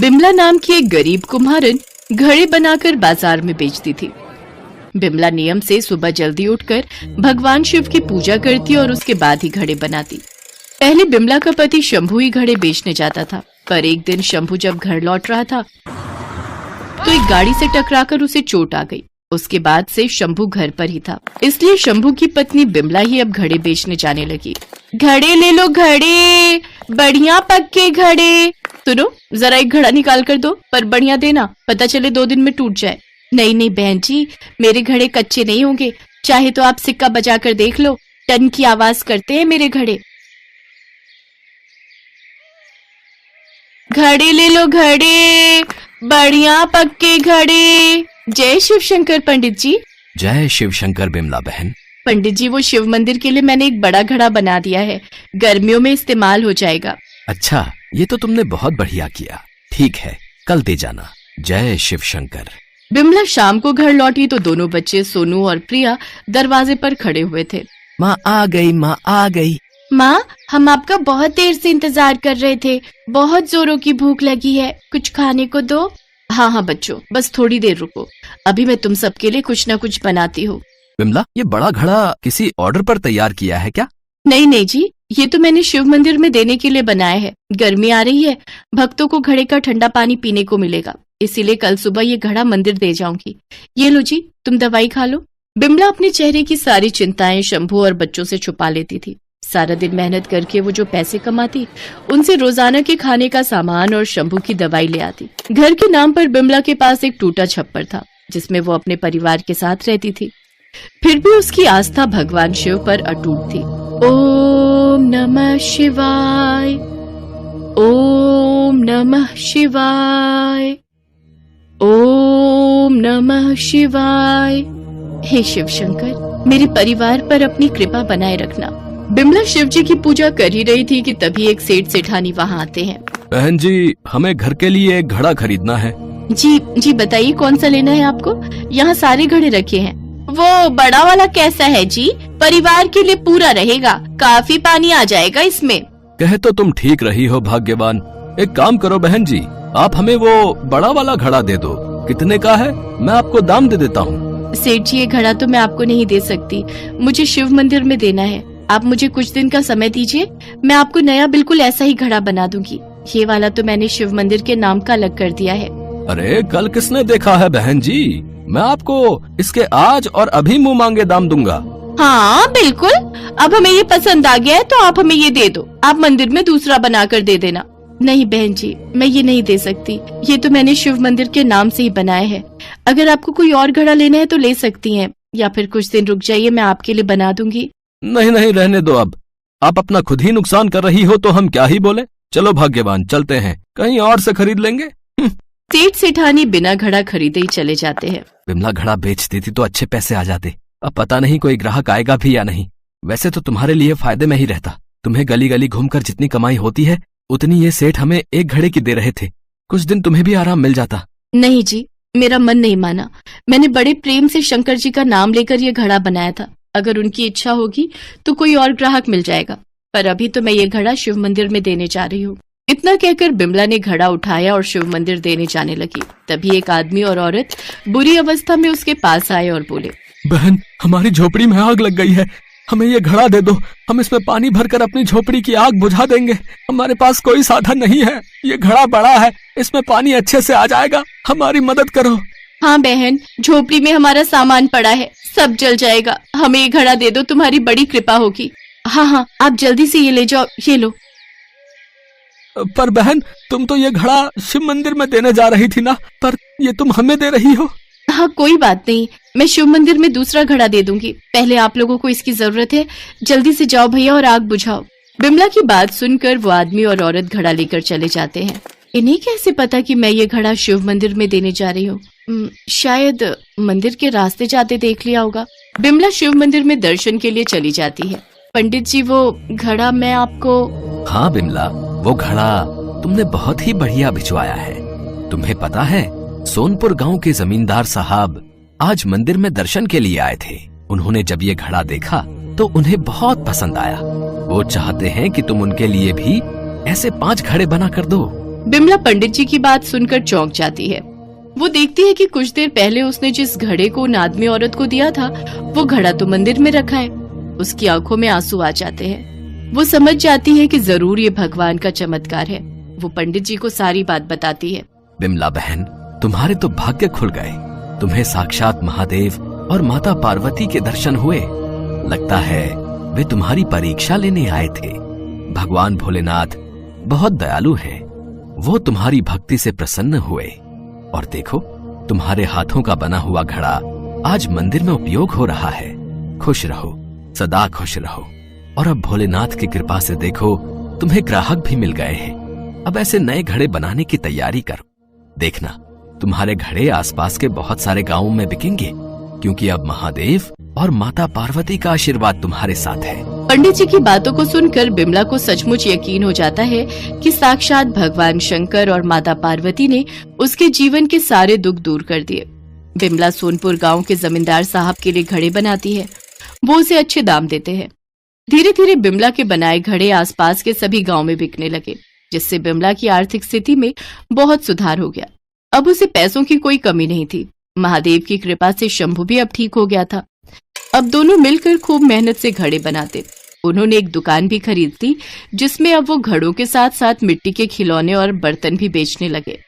बिमला नाम की एक गरीब कुम्हारन घड़े बनाकर बाजार में बेचती थी। बिमला नियम से सुबह जल्दी उठकर भगवान शिव की पूजा करती और उसके बाद ही घड़े बनाती। पहले बिमला का पति शंभू ही घड़े बेचने जाता था, पर एक दिन शंभू जब घर लौट रहा था तो एक गाड़ी से टकराकर उसे चोट आ गई। उसके बाद से शंभू घर पर ही था, इसलिए शंभू की पत्नी बिमला ही अब घड़े बेचने जाने लगी। घड़े ले लो घड़े, बढ़िया पक्के घड़े। सुनो, जरा एक घड़ा निकाल कर दो, पर बढ़िया देना, पता चले 2 दिन में टूट जाए। नहीं नहीं बहन जी, मेरे घड़े कच्चे नहीं होंगे, चाहे तो आप सिक्का बजा कर देख लो, टन की आवाज करते हैं मेरे घड़े। घड़े ले लो घड़े, बढ़िया पक्के घड़े। जय शिव शंकर पंडित जी। जय शिव शंकर बिमला बहन। पंडित जी, वो शिव मंदिर के लिए मैंने एक बड़ा घड़ा बना दिया है, गर्मियों में इस्तेमाल हो जाएगा। अच्छा, ये तो तुमने बहुत बढ़िया किया। ठीक है, कल दे जाना। जय शिव शंकर। बिमला शाम को घर लौटी तो दोनों बच्चे सोनू और प्रिया दरवाजे पर खड़े हुए थे। माँ आ गई, माँ आ गई। माँ, हम आपका बहुत देर से इंतजार कर रहे थे, बहुत जोरों की भूख लगी है, कुछ खाने को दो। हाँ हाँ बच्चों, बस थोड़ी देर रुको, अभी मैं तुम सबके लिए कुछ न कुछ बनाती हूँ। बिमला, ये बड़ा घड़ा किसी ऑर्डर पर तैयार किया है क्या? नहीं नहीं जी, ये तो मैंने शिव मंदिर में देने के लिए बनाया है। गर्मी आ रही है, भक्तों को घड़े का ठंडा पानी पीने को मिलेगा, इसीलिए कल सुबह ये घड़ा मंदिर दे जाऊंगी। ये लो जी, तुम दवाई खा लो। बिमला अपने चेहरे की सारी चिंताएं शंभू और बच्चों से छुपा लेती थी। सारा दिन मेहनत करके वो जो पैसे कमाती, उनसे रोजाना के खाने का सामान और शंभू की दवाई ले आती। घर के नाम पर बिमला के पास एक टूटा छप्पर था, जिसमें वो अपने परिवार के साथ रहती थी। फिर भी उसकी आस्था भगवान शिव पर अटूट थी। ओम नमः शिवाय, ओम नमः शिवाय, ओम नमः शिवाय। हे शिव शंकर, मेरे परिवार पर अपनी कृपा बनाए रखना। बिमला शिव जी की पूजा कर ही रही थी कि तभी एक सेठ सेठानी वहाँ आते हैं। बहन जी, हमें घर के लिए एक घड़ा खरीदना है। जी जी, बताइए कौन सा लेना है आपको? यहाँ सारे घड़े रखे हैं। वो बड़ा वाला कैसा है जी? परिवार के लिए पूरा रहेगा, काफी पानी आ जाएगा इसमें। कहे तो तुम ठीक रही हो भाग्यवान। एक काम करो बहन जी, आप हमें वो बड़ा वाला घड़ा दे दो। कितने का है, मैं आपको दाम दे देता हूँ। सेठ जी, ये घड़ा तो मैं आपको नहीं दे सकती, मुझे शिव मंदिर में देना है। आप मुझे कुछ दिन का समय दीजिए, मैं आपको नया बिल्कुल ऐसा ही घड़ा बना दूंगी। ये वाला तो मैंने शिव मंदिर के नाम का अलग कर दिया है। अरे कल किसने देखा है बहन जी, मैं आपको इसके आज और अभी मुंह मांगे दाम दूंगा। हाँ बिल्कुल, अब हमें ये पसंद आ गया है तो आप हमें ये दे दो, आप मंदिर में दूसरा बना कर दे देना। नहीं बहन जी, मैं ये नहीं दे सकती, ये तो मैंने शिव मंदिर के नाम से ही बनाया है। अगर आपको कोई और घड़ा लेना है तो ले सकती हैं, या फिर कुछ दिन रुक जाइए, मैं आपके लिए बना दूंगी। नहीं नहीं, रहने दो, अब आप अपना खुद ही नुकसान कर रही हो तो हम क्या ही बोले। चलो भाग्यवान, चलते हैं, कहीं और से खरीद लेंगे। सेठ सेठानी बिना घड़ा खरीदे ही चले जाते हैं। बिमला घड़ा बेच देती तो अच्छे पैसे आ जाते। अब पता नहीं कोई ग्राहक आएगा भी या नहीं। वैसे तो तुम्हारे लिए फायदे में ही रहता, तुम्हें गली गली घूमकर जितनी कमाई होती है उतनी ये सेठ हमें एक घड़े की दे रहे थे। कुछ दिन तुम्हें भी आराम मिल जाता। नहीं जी, मेरा मन नहीं माना। मैंने बड़े प्रेम से शंकर जी का नाम लेकर ये घड़ा बनाया था। अगर उनकी इच्छा होगी तो कोई और ग्राहक मिल जाएगा, पर अभी तो मैं ये घड़ा शिव मंदिर में देने जा रही हूँ। इतना कहकर बिमला ने घड़ा उठाया और शिव मंदिर देने जाने लगी। तभी एक आदमी और औरत बुरी अवस्था में उसके पास आए और बोले, बहन, हमारी झोपड़ी में आग लग गई है, हमें ये घड़ा दे दो, हम इसमें पानी भरकर अपनी झोपड़ी की आग बुझा देंगे। हमारे पास कोई साधन नहीं है, ये घड़ा बड़ा है, इसमें पानी अच्छे से आ जाएगा, हमारी मदद करो। हाँ बहन, झोपड़ी में हमारा सामान पड़ा है, सब जल जाएगा, हमें ये घड़ा दे दो, तुम्हारी बड़ी कृपा होगी। हाँ हाँ, आप जल्दी से ये ले जाओ, ये लो। पर बहन, तुम तो ये घड़ा शिव मंदिर में देने जा रही थी ना, पर ये तुम हमें दे रही हो। हाँ कोई बात नहीं, मैं शिव मंदिर में दूसरा घड़ा दे दूंगी, पहले आप लोगों को इसकी जरूरत है, जल्दी से जाओ भैया और आग बुझाओ। बिमला की बात सुनकर वो आदमी और औरत घड़ा लेकर चले जाते हैं। इन्हें कैसे पता कि मैं ये घड़ा शिव मंदिर में देने जा रही हूँ? शायद मंदिर के रास्ते जाते देख लिया होगा। बिमला शिव मंदिर में दर्शन के लिए चली जाती है। पंडित जी, वो घड़ा मैं आपको। हाँ बिमला, वो घड़ा तुमने बहुत ही बढ़िया भिजवाया है। तुम्हें पता है, सोनपुर गांव के जमींदार साहब आज मंदिर में दर्शन के लिए आए थे। उन्होंने जब ये घड़ा देखा तो उन्हें बहुत पसंद आया। वो चाहते हैं कि तुम उनके लिए भी ऐसे 5 घड़े बना कर दो। बिमला पंडित जी की बात सुनकर चौंक जाती है। वो देखती है कि कुछ देर पहले उसने जिस घड़े को उन आदमी औरत को दिया था, वो घड़ा तो मंदिर में रखा है। उसकी आंखों में आंसू आ जाते हैं। वो समझ जाती है कि जरूर ये भगवान का चमत्कार है। वो पंडित जी को सारी बात बताती है। बिमला बहन, तुम्हारे तो भाग्य खुल गए। तुम्हें साक्षात महादेव और माता पार्वती के दर्शन हुए। लगता है वे तुम्हारी परीक्षा लेने आए थे। भगवान भोलेनाथ बहुत दयालु हैं। वो तुम्हारी भक्ति से प्रसन्न हुए और देखो, तुम्हारे हाथों का बना हुआ घड़ा आज मंदिर में उपयोग हो रहा है। खुश रहो, सदा खुश रहो। और अब भोलेनाथ की कृपा से देखो, तुम्हें ग्राहक भी मिल गए हैं। अब ऐसे नए घड़े बनाने की तैयारी करो। देखना, तुम्हारे घड़े आसपास के बहुत सारे गांवों में बिकेंगे, क्योंकि अब महादेव और माता पार्वती का आशीर्वाद तुम्हारे साथ है। पंडित जी की बातों को सुनकर बिमला को सचमुच यकीन हो जाता है कि साक्षात भगवान शंकर और माता पार्वती ने उसके जीवन के सारे दुख दूर कर दिए। बिमला सोनपुर गांव के जमींदार साहब के लिए घड़े बनाती है। वो उसे अच्छे दाम देते हैं। धीरे धीरे बिमला के बनाए घड़े आसपास के सभी गांव में बिकने लगे, जिससे बिमला की आर्थिक स्थिति में बहुत सुधार हो गया। अब उसे पैसों की कोई कमी नहीं थी। महादेव की कृपा से शंभू भी अब ठीक हो गया था। अब दोनों मिलकर खूब मेहनत से घड़े बनाते। उन्होंने एक दुकान भी खरीद ली, जिसमें अब वो घड़ों के साथ साथ मिट्टी के खिलौने और बर्तन भी बेचने लगे।